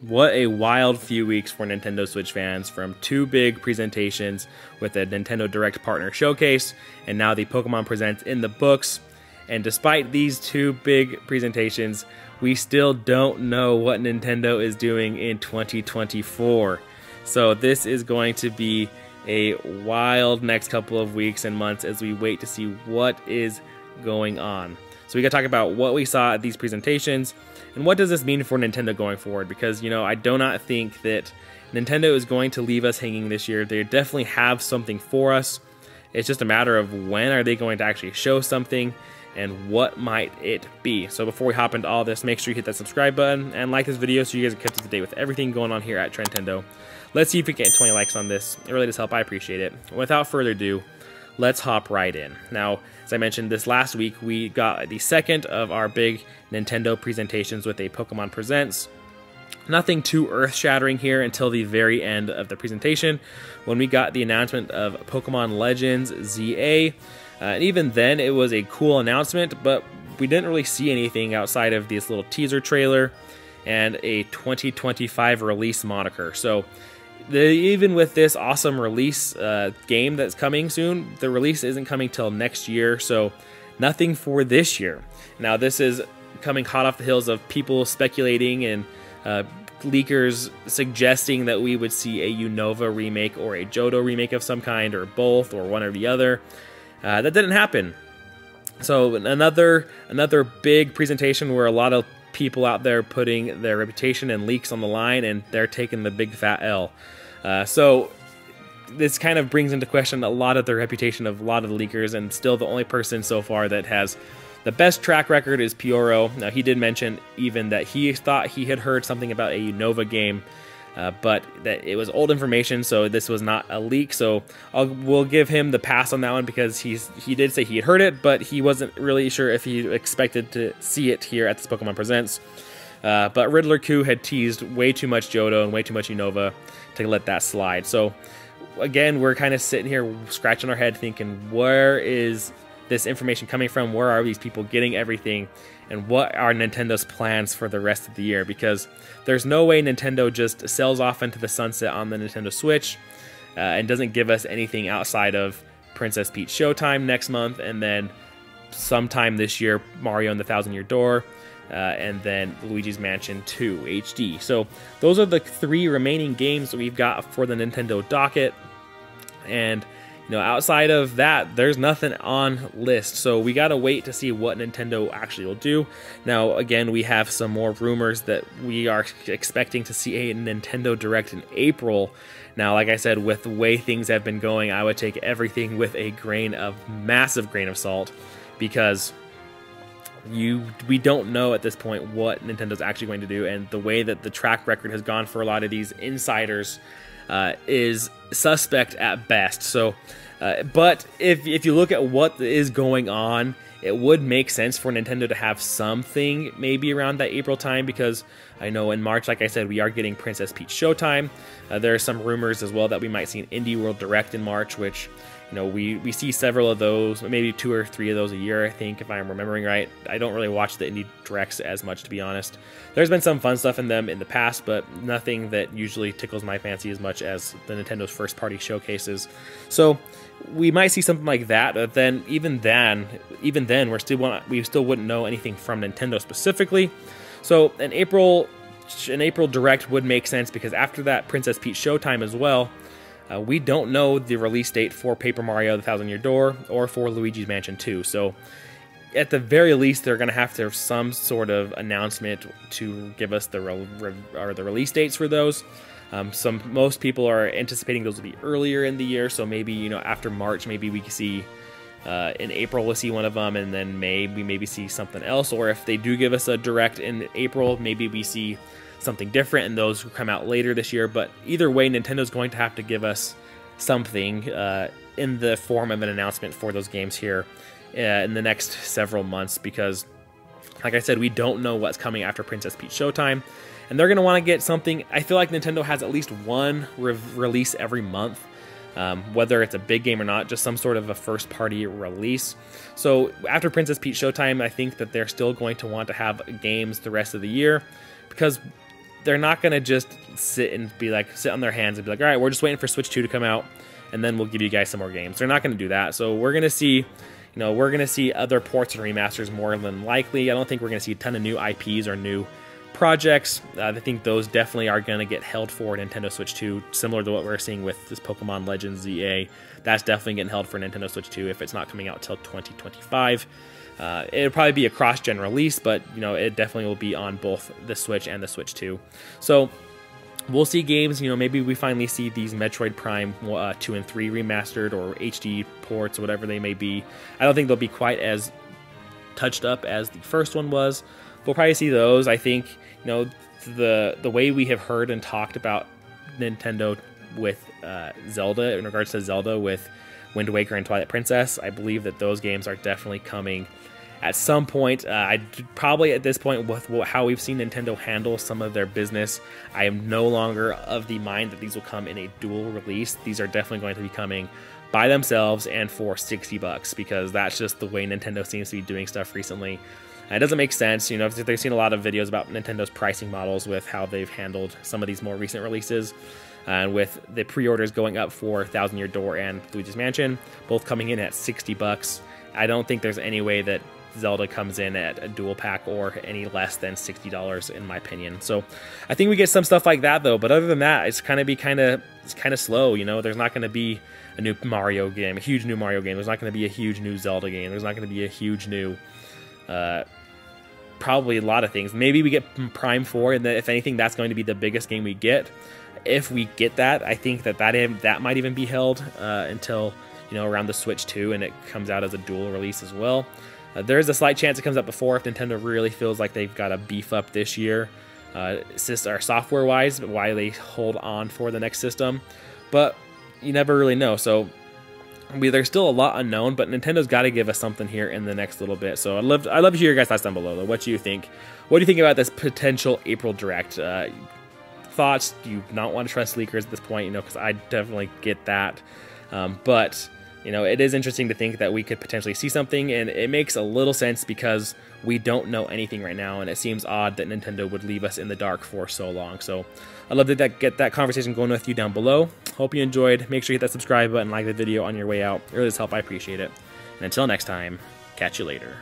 What a wild few weeks for Nintendo Switch fans, from two big presentations with a Nintendo Direct Partner Showcase, and now the Pokemon Presents in the books. And despite these two big presentations, we still don't know what Nintendo is doing in 2024. So this is going to be a wild next couple of weeks and months as we wait to see what is going on. So we got to talk about what we saw at these presentations and what does this mean for Nintendo going forward, because, you know, I do not think that Nintendo is going to leave us hanging this year. They definitely have something for us. It's just a matter of when are they going to actually show something and what might it be. So before we hop into all this, make sure you hit that subscribe button and like this video so you guys are kept up to date with everything going on here at Trentendo. Let's see if we can get 20 likes on this. It really does help. I appreciate it. Without further ado, let's hop right in. Now, as I mentioned, this last week we got the second of our big Nintendo presentations with a Pokemon Presents. Nothing too earth-shattering here until the very end of the presentation when we got the announcement of Pokemon Legends ZA. And even then, it was a cool announcement, but we didn't really see anything outside of this little teaser trailer and a 2025 release moniker. So even with this awesome release game that's coming soon, the release isn't coming till next year, so nothing for this year. Now, this is coming hot off the heels of people speculating and leakers suggesting that we would see a Unova remake or a Johto remake of some kind, or both, or one or the other. That didn't happen. So another big presentation where a lot of people out there putting their reputation and leaks on the line, and they're taking the big fat L. So this kind of brings into question a lot of the reputation of a lot of the leakers, and still the only person so far that has the best track record is Pyoro. Now, he did mention even that he thought he had heard something about a Unova game, but that it was old information, so this was not a leak. So we'll give him the pass on that one, because he did say he had heard it, but he wasn't really sure if he expected to see it here at this Pokemon Presents. But Riddler Q had teased way too much Johto and way too much Unova to let that slide. So again, we're kind of sitting here scratching our head thinking, where is this information coming from? Where are these people getting everything? And what are Nintendo's plans for the rest of the year? Because there's no way Nintendo just sells off into the sunset on the Nintendo Switch and doesn't give us anything outside of Princess Peach Showtime next month, and then sometime this year, Mario and the Thousand Year Door, and then Luigi's Mansion 2 HD. So those are the three remaining games that we've got for the Nintendo docket. And you know, outside of that, there's nothing on list. So we gotta wait to see what Nintendo actually will do. Now, again, we have some more rumors that we are expecting to see a Nintendo Direct in April. Now, like I said, with the way things have been going, I would take everything with a massive grain of salt, because we don't know at this point what Nintendo's actually going to do, and the way that the track record has gone for a lot of these insiders is suspect at best. So, but if you look at what is going on, it would make sense for Nintendo to have something maybe around that April time, because I know in March, like I said, we are getting Princess Peach Showtime. There are some rumors as well that we might see an Indie World Direct in March, which, you know, we see several of those, maybe 2 or 3 of those a year, I think, if I'm remembering right. I don't really watch the Indie Directs as much, to be honest. There's been some fun stuff in them in the past, but nothing that usually tickles my fancy as much as the Nintendo's first-party showcases. So we might see something like that, but then even then we still wouldn't know anything from Nintendo specifically. So an April Direct would make sense, because after that Princess Peach Showtime as well, we don't know the release date for Paper Mario The Thousand Year Door or for Luigi's Mansion 2. So at the very least, they're going to have to have some sort of announcement to give us the release dates for those. Most people are anticipating those will be earlier in the year, so maybe, you know, after March, maybe we can see in April we'll see one of them, and then maybe see something else. Or if they do give us a Direct in April, maybe we see something different, and those will come out later this year. But either way, Nintendo's going to have to give us something in the form of an announcement for those games here in the next several months, because, like I said, we don't know what's coming after Princess Peach Showtime, and they're going to want to get something. I feel like Nintendo has at least one release every month, whether it's a big game or not, just some sort of a first-party release. So after Princess Peach Showtime, I think that they're still going to want to have games the rest of the year, because they're not going to just sit on their hands and be like, all right, we're just waiting for Switch 2 to come out, and then we'll give you guys some more games. They're not going to do that. So we're going to see, we're going to see other ports and remasters more than likely. I don't think we're going to see a ton of new IPs or new projects. I think those definitely are going to get held for Nintendo Switch 2, similar to what we're seeing with this Pokemon Legends ZA. That's definitely getting held for Nintendo Switch 2 if it's not coming out till 2025. It'll probably be a cross-gen release, but it definitely will be on both the Switch and the Switch 2. So we'll see games, maybe we finally see these Metroid Prime 2 and 3 remastered or HD ports or whatever they may be. I don't think they'll be quite as touched up as the first one was. We'll probably see those. I think, the way we have heard and talked about Nintendo with Zelda, in regards to Zelda with Wind Waker and Twilight Princess, I believe that those games are definitely coming at some point. I'd probably at this point, with how we've seen Nintendo handle some of their business, I am no longer of the mind that these will come in a dual release. These are definitely going to be coming by themselves and for $60, because that's just the way Nintendo seems to be doing stuff recently. It doesn't make sense. They've seen a lot of videos about Nintendo's pricing models with how they've handled some of these more recent releases, and with the pre-orders going up for Thousand Year Door and Luigi's Mansion, both coming in at $60. I don't think there's any way that Zelda comes in at a dual pack or any less than $60 in my opinion. So I think we get some stuff like that though, but other than that, it's kind of slow. There's not going to be a new Mario game, a huge new Mario game. There's not going to be a huge new Zelda game. There's not going to be a huge new probably a lot of things. Maybe we get Prime 4, and if anything, that's going to be the biggest game we get. If we get that, I think that might even be held until around the Switch 2, and it comes out as a dual release as well. There is a slight chance it comes out before if Nintendo really feels like they've got to beef up this year, software-wise, why they hold on for the next system. But you never really know. So there's still a lot unknown, but Nintendo's got to give us something here in the next little bit. So I'd love to hear your guys' thoughts down below, though. What do you think? What do you think about this potential April Direct? Thoughts? Do you not want to trust leakers at this point? Because I definitely get that. But it is interesting to think that we could potentially see something, and it makes a little sense because we don't know anything right now, and it seems odd that Nintendo would leave us in the dark for so long. So I'd love to get that conversation going with you down below. Hope you enjoyed. Make sure you hit that subscribe button, like the video on your way out. It really does help. I appreciate it. And until next time, catch you later.